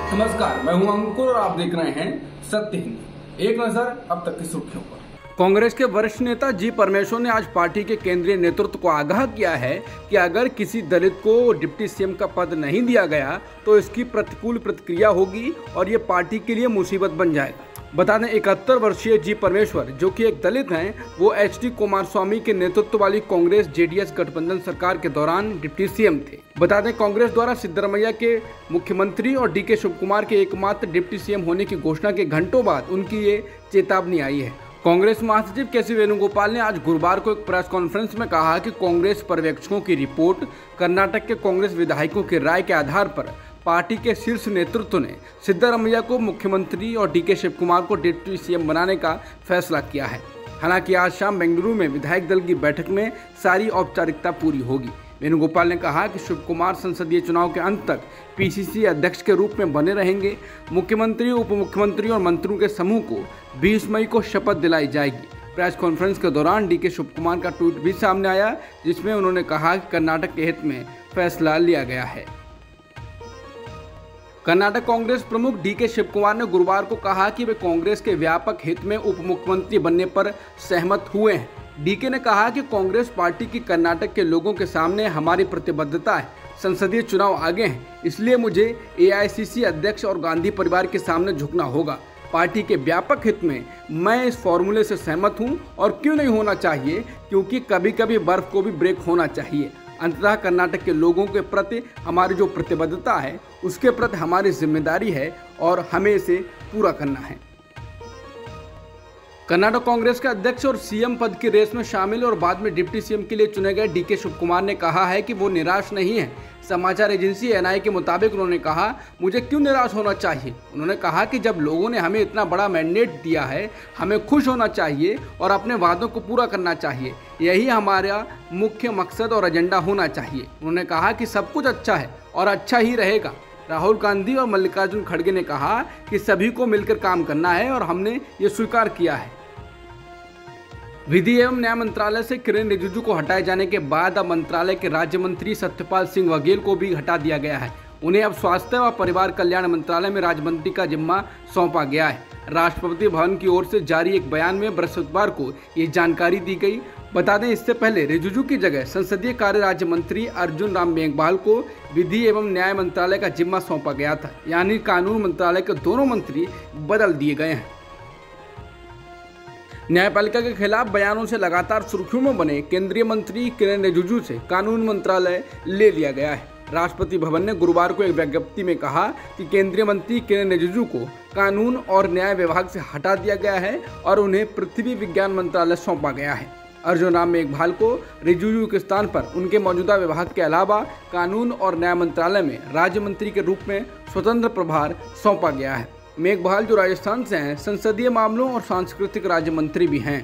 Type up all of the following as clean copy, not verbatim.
नमस्कार, मैं हूं अंकुर और आप देख रहे हैं सत्य हिंद। एक नजर अब तक की सुर्खियों पर। कांग्रेस के वरिष्ठ नेता जी परमेश्वर ने आज पार्टी के केंद्रीय नेतृत्व को आगाह किया है कि अगर किसी दलित को डिप्टी सीएम का पद नहीं दिया गया तो इसकी प्रतिकूल प्रतिक्रिया होगी और ये पार्टी के लिए मुसीबत बन जाएगा। बता दें 71 वर्षीय जी परमेश्वर जो कि एक दलित हैं, वो एचडी कुमारस्वामी के नेतृत्व वाली कांग्रेस जेडीएस गठबंधन सरकार के दौरान डिप्टी सीएम थे। बता दें कांग्रेस द्वारा सिद्धरमैया के मुख्यमंत्री और डीके शिवकुमार के एकमात्र डिप्टी सीएम होने की घोषणा के घंटों बाद उनकी ये चेतावनी आई है। कांग्रेस महासचिव केसी वेणुगोपाल ने आज गुरुवार को एक प्रेस कॉन्फ्रेंस में कहा कि कांग्रेस पर्यवेक्षकों की रिपोर्ट, कर्नाटक के कांग्रेस विधायकों की राय के आधार पर पार्टी के शीर्ष नेतृत्व ने सिद्धरमैया को मुख्यमंत्री और डीके शिवकुमार को डिप्टी सीएम बनाने का फैसला किया है। हालांकि आज शाम बेंगलुरु में विधायक दल की बैठक में सारी औपचारिकता पूरी होगी। वेणुगोपाल ने कहा कि शिवकुमार संसदीय चुनाव के अंत तक पीसीसी अध्यक्ष के रूप में बने रहेंगे। मुख्यमंत्री, उप मुख्यमंत्री और मंत्रियों के समूह को 20 मई को शपथ दिलाई जाएगी। प्रेस कॉन्फ्रेंस के दौरान डीके शिवकुमार का ट्वीट भी सामने आया, जिसमें उन्होंने कहा कि कर्नाटक के हित में फैसला लिया गया है। कर्नाटक कांग्रेस प्रमुख डीके शिवकुमार ने गुरुवार को कहा कि वे कांग्रेस के व्यापक हित में उप मुख्यमंत्री बनने पर सहमत हुए हैं। डीके ने कहा कि कांग्रेस पार्टी की कर्नाटक के लोगों के सामने हमारी प्रतिबद्धता है। संसदीय चुनाव आगे हैं, इसलिए मुझे एआईसीसी अध्यक्ष और गांधी परिवार के सामने झुकना होगा। पार्टी के व्यापक हित में मैं इस फॉर्मूले से सहमत हूं और क्यों नहीं होना चाहिए, क्योंकि कभी कभी बर्फ को भी ब्रेक होना चाहिए। अंततः कर्नाटक के लोगों के प्रति हमारी जो प्रतिबद्धता है उसके प्रति हमारी जिम्मेदारी है और हमें इसे पूरा करना है। कर्नाटक कांग्रेस के अध्यक्ष और सीएम पद की रेस में शामिल और बाद में डिप्टी सीएम के लिए चुने गए डीके शिवकुमार ने कहा है कि वो निराश नहीं है। समाचार एजेंसी एनआई के मुताबिक उन्होंने कहा, मुझे क्यों निराश होना चाहिए। उन्होंने कहा कि जब लोगों ने हमें इतना बड़ा मैंडेट दिया है, हमें खुश होना चाहिए और अपने वादों को पूरा करना चाहिए। यही हमारा मुख्य मकसद और एजेंडा होना चाहिए। उन्होंने कहा कि सब कुछ अच्छा है और अच्छा ही रहेगा। राहुल गांधी और मल्लिकार्जुन खड़गे ने कहा कि सभी को मिलकर काम करना है और हमने ये स्वीकार किया है। विधि एवं न्याय मंत्रालय से किरेन रिजिजू को हटाए जाने के बाद अब मंत्रालय के राज्य मंत्री सत्यपाल सिंह बघेल को भी हटा दिया गया है। उन्हें अब स्वास्थ्य व परिवार कल्याण मंत्रालय में राज्य मंत्री का जिम्मा सौंपा गया है। राष्ट्रपति भवन की ओर से जारी एक बयान में बृहस्पतिवार को ये जानकारी दी गई। बता दें, इससे पहले रिजिजू की जगह संसदीय कार्य राज्य मंत्री अर्जुन राम मेघवाल को विधि एवं न्याय मंत्रालय का जिम्मा सौंपा गया था। यानी कानून मंत्रालय के दोनों मंत्री बदल दिए गए हैं। न्यायपालिका के खिलाफ बयानों से लगातार सुर्खियों में बने केंद्रीय मंत्री किरेन रिजिजू से कानून मंत्रालय ले लिया गया है। राष्ट्रपति भवन ने गुरुवार को एक विज्ञप्ति में कहा कि केंद्रीय मंत्री किरेन रिजिजू को कानून और न्याय विभाग से हटा दिया गया है और उन्हें पृथ्वी विज्ञान मंत्रालय सौंपा गया है। अर्जुन राम मेघवाल को रिजिजू के स्थान पर उनके मौजूदा विभाग के अलावा कानून और न्याय मंत्रालय में राज्य मंत्री के रूप में स्वतंत्र प्रभार सौंपा गया है। मेघवाल जो राजस्थान से हैं, संसदीय मामलों और सांस्कृतिक राज्य मंत्री भी हैं।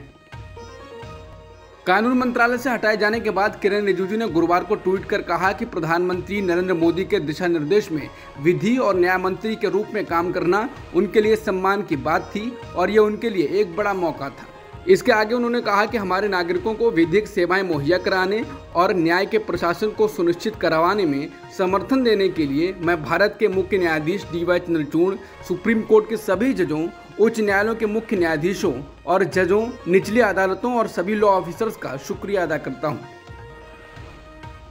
कानून मंत्रालय से हटाए जाने के बाद किरेन रिजिजू ने गुरुवार को ट्वीट कर कहा कि प्रधानमंत्री नरेंद्र मोदी के दिशा निर्देश में विधि और न्याय मंत्री के रूप में काम करना उनके लिए सम्मान की बात थी और ये उनके लिए एक बड़ा मौका था। इसके आगे उन्होंने कहा कि हमारे नागरिकों को विधिक सेवाएं मुहैया कराने और न्याय के प्रशासन को सुनिश्चित करवाने में समर्थन देने के लिए मैं भारत के मुख्य न्यायाधीश डीवाई चंद्रचूड़, सुप्रीम कोर्ट के सभी जजों, उच्च न्यायालयों के मुख्य न्यायाधीशों और जजों, निचली अदालतों और सभी लॉ ऑफिसर्स का शुक्रिया अदा करता हूँ।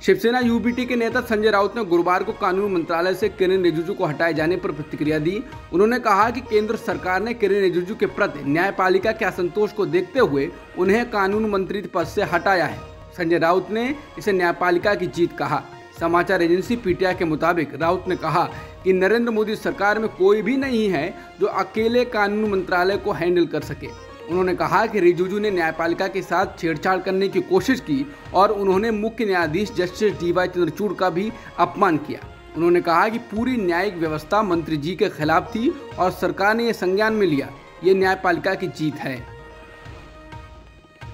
शिवसेना यूबीटी के नेता संजय राउत ने गुरुवार को कानून मंत्रालय से किरेन रिजिजू को हटाए जाने पर प्रतिक्रिया दी। उन्होंने कहा कि केंद्र सरकार ने किरेन रिजिजू के प्रति न्यायपालिका के असंतोष को देखते हुए उन्हें कानून मंत्री पद से हटाया है। संजय राउत ने इसे न्यायपालिका की जीत कहा। समाचार एजेंसी पीटीआई के मुताबिक राउत ने कहा कि नरेंद्र मोदी सरकार में कोई भी नहीं है जो अकेले कानून मंत्रालय को हैंडल कर सके। उन्होंने कहा कि रिजिजू ने न्यायपालिका के साथ छेड़छाड़ करने की कोशिश की और उन्होंने मुख्य न्यायाधीश जस्टिस डीवाई चंद्रचूड़ का भी अपमान किया। उन्होंने कहा कि पूरी न्यायिक व्यवस्था मंत्री जी के खिलाफ थी और सरकार ने यह संज्ञान में लिया। ये न्यायपालिका की जीत है।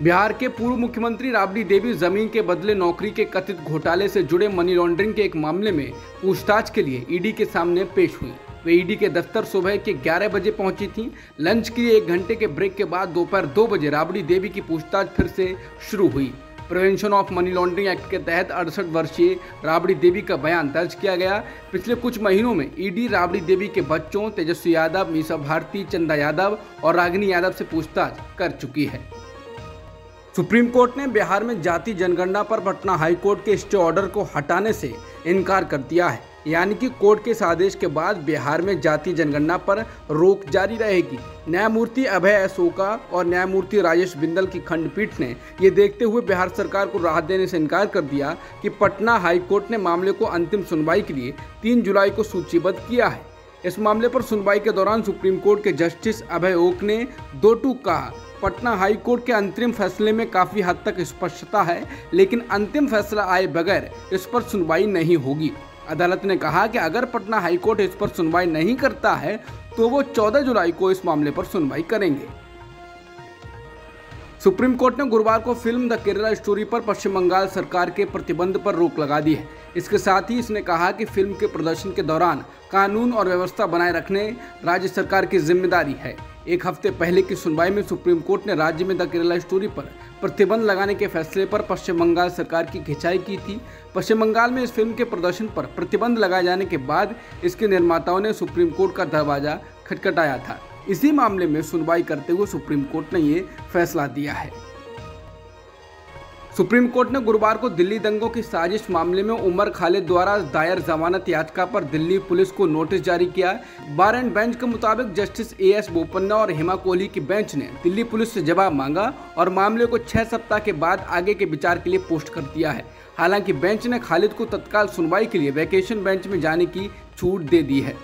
बिहार के पूर्व मुख्यमंत्री राबड़ी देवी जमीन के बदले नौकरी के कथित घोटाले से जुड़े मनी लॉन्ड्रिंग के एक मामले में पूछताछ के लिए ईडी के सामने पेश हुई। वे ईडी के दफ्तर सुबह के 11 बजे पहुंची थीं। लंच के लिए 1 घंटे के ब्रेक के बाद दोपहर 2 बजे राबड़ी देवी की पूछताछ फिर से शुरू हुई। Prevention of money laundering act के तहत 68 वर्षीय राबड़ी देवी का बयान दर्ज किया गया। पिछले कुछ महीनों में ईडी राबड़ी देवी के बच्चों तेजस्वी यादव, मीसा भारती, चंदा यादव और रागिनी यादव से पूछताछ कर चुकी है। सुप्रीम कोर्ट ने बिहार में जाति जनगणना पर पटना हाईकोर्ट के स्टे ऑर्डर को हटाने से इनकार कर दिया है, यानी कि कोर्ट के इस आदेश के बाद बिहार में जाति जनगणना पर रोक जारी रहेगी। न्यायमूर्ति अभय अशोका और न्यायमूर्ति राजेश बिंदल की खंडपीठ ने ये देखते हुए बिहार सरकार को राहत देने से इनकार कर दिया कि पटना हाईकोर्ट ने मामले को अंतिम सुनवाई के लिए 3 जुलाई को सूचीबद्ध किया है। इस मामले पर सुनवाई के दौरान सुप्रीम कोर्ट के जस्टिस अभय ओक ने 2 टूक कहा, पटना हाई कोर्ट के अंतरिम फैसले में काफी हद तक स्पष्टता है, लेकिन अंतिम फैसला आए बगैर इस पर सुनवाई नहीं होगी। अदालत ने कहा कि अगर पटना हाई कोर्ट इस पर सुनवाई नहीं करता है तो वो 14 जुलाई को इस मामले पर सुनवाई करेंगे। सुप्रीम कोर्ट ने गुरुवार को फिल्म द केरला स्टोरी पर पश्चिम बंगाल सरकार के प्रतिबंध पर रोक लगा दी है। इसके साथ ही इसने कहा कि फिल्म के प्रदर्शन के दौरान कानून और व्यवस्था बनाए रखने राज्य सरकार की जिम्मेदारी है। एक हफ्ते पहले की सुनवाई में सुप्रीम कोर्ट ने राज्य में द केरला स्टोरी पर प्रतिबंध लगाने के फैसले पर पश्चिम बंगाल सरकार की खिंचाई की थी। पश्चिम बंगाल में इस फिल्म के प्रदर्शन पर प्रतिबंध लगाए जाने के बाद इसके निर्माताओं ने सुप्रीम कोर्ट का दरवाजा खटखटाया था। इसी मामले में सुनवाई करते हुए सुप्रीम कोर्ट ने ये फैसला दिया है। सुप्रीम कोर्ट ने गुरुवार को दिल्ली दंगों की साजिश मामले में उमर खालिद द्वारा दायर जमानत याचिका पर दिल्ली पुलिस को नोटिस जारी किया। बार एंड बेंच के मुताबिक जस्टिस एएस बोपन्ना और हेमा कोहली की बेंच ने दिल्ली पुलिस से जवाब मांगा और मामले को 6 सप्ताह के बाद आगे के विचार के लिए पोस्ट कर दिया है। हालांकि बेंच ने खालिद को तत्काल सुनवाई के लिए वैकेशन बेंच में जाने की छूट दे दी है।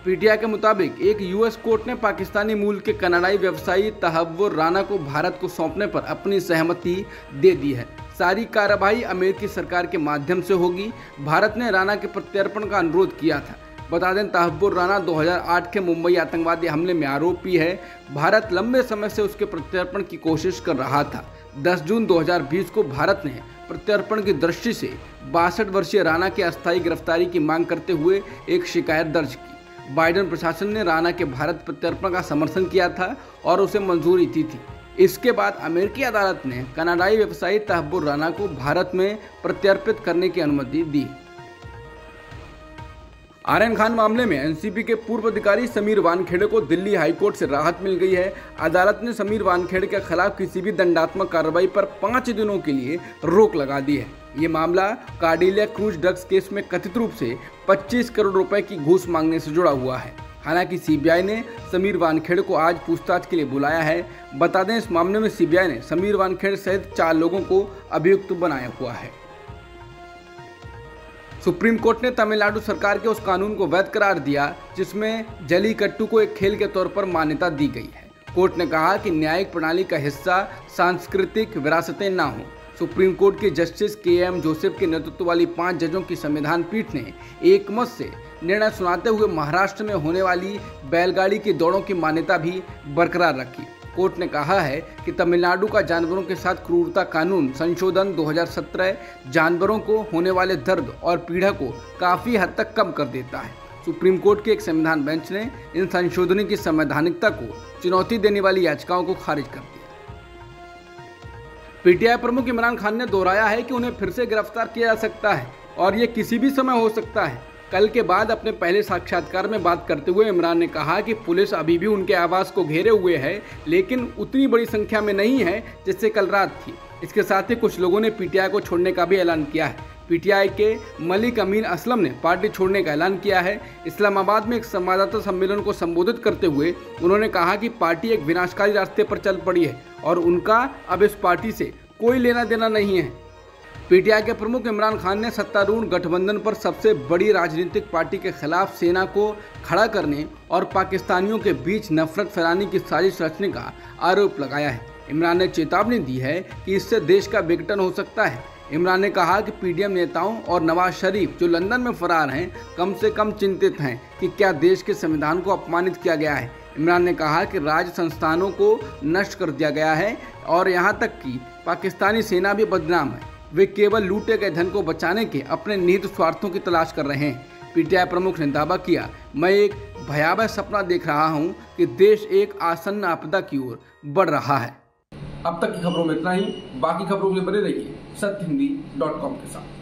पीटीआई के मुताबिक एक यूएस कोर्ट ने पाकिस्तानी मूल के कनाडाई व्यवसायी तहव्वुर राना को भारत को सौंपने पर अपनी सहमति दे दी है। सारी कार्रवाई अमेरिकी सरकार के माध्यम से होगी। भारत ने राना के प्रत्यर्पण का अनुरोध किया था। बता दें, तहव्वुर राना 2008 के मुंबई आतंकवादी हमले में आरोपी है। भारत लंबे समय से उसके प्रत्यर्पण की कोशिश कर रहा था। 10 जून 2020 को भारत ने प्रत्यर्पण की दृष्टि से 62 वर्षीय राना की अस्थायी गिरफ्तारी की मांग करते हुए एक शिकायत दर्ज की। बाइडेन प्रशासन ने राना के भारत प्रत्यर्पण का समर्थन किया था और उसे मंजूरी दी थी। इसके बाद अमेरिकी अदालत ने कनाडाई व्यवसायी तहव्वुर राना को भारत में प्रत्यर्पित करने की अनुमति दी। आर्यन खान मामले में एनसीपी के पूर्व अधिकारी समीर वानखेड़े को दिल्ली हाईकोर्ट से राहत मिल गई है। अदालत ने समीर वानखेड़े के खिलाफ किसी भी दंडात्मक कार्रवाई पर 5 दिनों के लिए रोक लगा दी है। ये मामला कार्डिलिया क्रूज ड्रग्स केस में कथित रूप से 25 करोड़ रुपए की घूस मांगने से जुड़ा हुआ है। हालांकि सीबीआई ने समीर वानखेड़े को आज पूछताछ के लिए बुलाया है। बता दें, इस मामले में सीबीआई ने समीर वानखेड़े सहित 4 लोगों को अभियुक्त बनाया हुआ है। सुप्रीम कोर्ट ने तमिलनाडु सरकार के उस कानून को वैध करार दिया जिसमें जलीकट्टू को एक खेल के तौर पर मान्यता दी गई है। कोर्ट ने कहा कि न्यायिक प्रणाली का हिस्सा सांस्कृतिक विरासतें न हों। सुप्रीम कोर्ट के जस्टिस केएम जोसेफ के नेतृत्व वाली 5 जजों की संविधान पीठ ने एकमत से निर्णय सुनाते हुए महाराष्ट्र में होने वाली बैलगाड़ी की दौड़ों की मान्यता भी बरकरार रखी। कोर्ट ने कहा है कि तमिलनाडु का जानवरों के साथ क्रूरता कानून संशोधन 2017 जानवरों को होने वाले दर्द और पीड़ा को काफ़ी हद तक कम कर देता है। सुप्रीम कोर्ट के एक संविधान बेंच ने इन संशोधनों की संवैधानिकता को चुनौती देने वाली याचिकाओं को खारिज कर दिया। पीटीआई प्रमुख इमरान खान ने दोहराया है कि उन्हें फिर से गिरफ्तार किया जा सकता है और ये किसी भी समय हो सकता है। कल के बाद अपने पहले साक्षात्कार में बात करते हुए इमरान ने कहा कि पुलिस अभी भी उनके आवास को घेरे हुए है, लेकिन उतनी बड़ी संख्या में नहीं है जिससे कल रात थी। इसके साथ ही कुछ लोगों ने पीटीआई को छोड़ने का भी ऐलान किया है। पीटीआई के मलिक अमीन असलम ने पार्टी छोड़ने का ऐलान किया है। इस्लामाबाद में एक संवाददाता सम्मेलन को संबोधित करते हुए उन्होंने कहा कि पार्टी एक विनाशकारी रास्ते पर चल पड़ी है और उनका अब इस पार्टी से कोई लेना देना नहीं है। पीटीआई के प्रमुख इमरान खान ने सत्तारूढ़ गठबंधन पर सबसे बड़ी राजनीतिक पार्टी के खिलाफ सेना को खड़ा करने और पाकिस्तानियों के बीच नफरत फैलाने की साजिश रचने का आरोप लगाया है। इमरान ने चेतावनी दी है कि इससे देश का विघटन हो सकता है। इमरान ने कहा कि पीडीएम नेताओं और नवाज शरीफ जो लंदन में फरार हैं कम से कम चिंतित हैं कि क्या देश के संविधान को अपमानित किया गया है। इमरान ने कहा कि राज्य संस्थानों को नष्ट कर दिया गया है और यहाँ तक कि पाकिस्तानी सेना भी बदनाम है। वे केवल लूटे गए धन को बचाने के अपने निहित स्वार्थों की तलाश कर रहे हैं। पीटीआई प्रमुख ने दावा किया, मैं एक भयावह सपना देख रहा हूं कि देश एक आसन्न आपदा की ओर बढ़ रहा है। अब तक की खबरों में इतना ही। बाकी खबरों के लिए बने रहिए सत्यहिंदी.com के साथ।